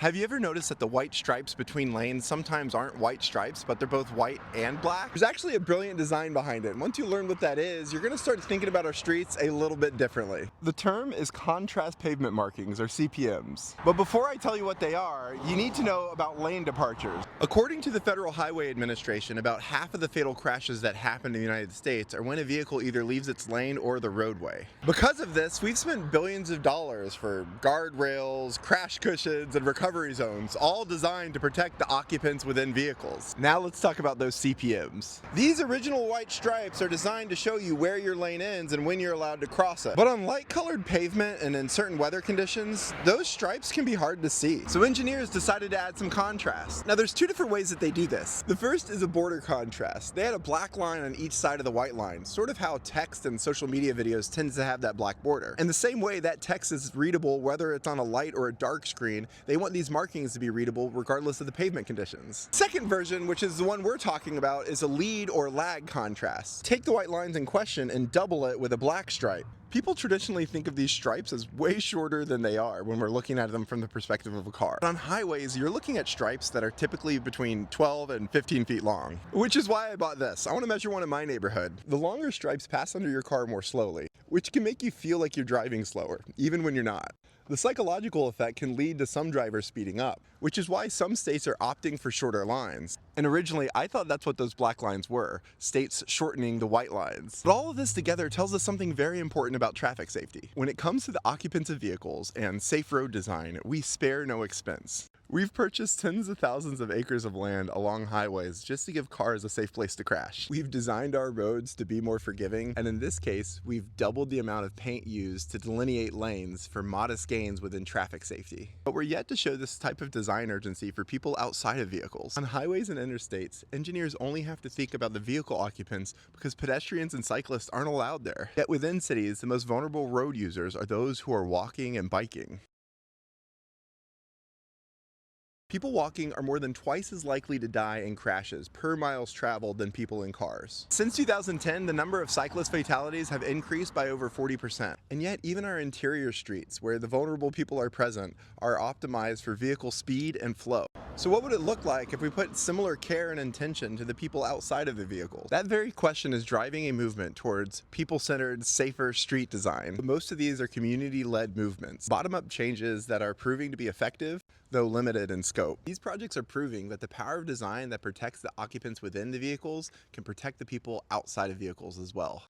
Have you ever noticed that the white stripes between lanes sometimes aren't white stripes, but they're both white and black? There's actually a brilliant design behind it, and once you learn what that is, you're going to start thinking about our streets a little bit differently. The term is contrast pavement markings, or CPMs. But before I tell you what they are, you need to know about lane departures. According to the Federal Highway Administration, about half of the fatal crashes that happen in the United States are when a vehicle either leaves its lane or the roadway. Because of this, we've spent billions of dollars for guardrails, crash cushions, and recovery zones, all designed to protect the occupants within vehicles. Now let's talk about those CPMs. These original white stripes are designed to show you where your lane ends and when you're allowed to cross it. But on light-colored pavement and in certain weather conditions, those stripes can be hard to see. So engineers decided to add some contrast. Now there's two different ways that they do this. The first is a border contrast. They had a black line on each side of the white line, sort of how text and social media videos tend to have that black border. In the same way that text is readable whether it's on a light or a dark screen, they want these markings to be readable regardless of the pavement conditions. Second version, which is the one we're talking about, is a lead or lag contrast. Take the white lines in question and double it with a black stripe. People traditionally think of these stripes as way shorter than they are when we're looking at them from the perspective of a car. But on highways, you're looking at stripes that are typically between 12 and 15 feet long. Which is why I bought this. I want to measure one in my neighborhood. The longer stripes pass under your car more slowly, which can make you feel like you're driving slower, even when you're not. The psychological effect can lead to some drivers speeding up, which is why some states are opting for shorter lines. And originally, I thought that's what those black lines were, states shortening the white lines. But all of this together tells us something very important about traffic safety. When it comes to the occupants of vehicles and safe road design, we spare no expense. We've purchased tens of thousands of acres of land along highways just to give cars a safe place to crash. We've designed our roads to be more forgiving, and in this case, we've doubled the amount of paint used to delineate lanes for modest gains within traffic safety. But we're yet to show this type of design urgency for people outside of vehicles. On highways and interstates, engineers only have to think about the vehicle occupants because pedestrians and cyclists aren't allowed there. Yet within cities, the most vulnerable road users are those who are walking and biking. People walking are more than twice as likely to die in crashes per miles traveled than people in cars. Since 2010, the number of cyclist fatalities have increased by over 40%. And yet, even our interior streets, where the vulnerable people are present, are optimized for vehicle speed and flow. So what would it look like if we put similar care and intention to the people outside of the vehicle? That very question is driving a movement towards people-centered, safer street design. Most of these are community-led movements, bottom-up changes that are proving to be effective, though limited in scope. These projects are proving that the power of design that protects the occupants within the vehicles can protect the people outside of vehicles as well.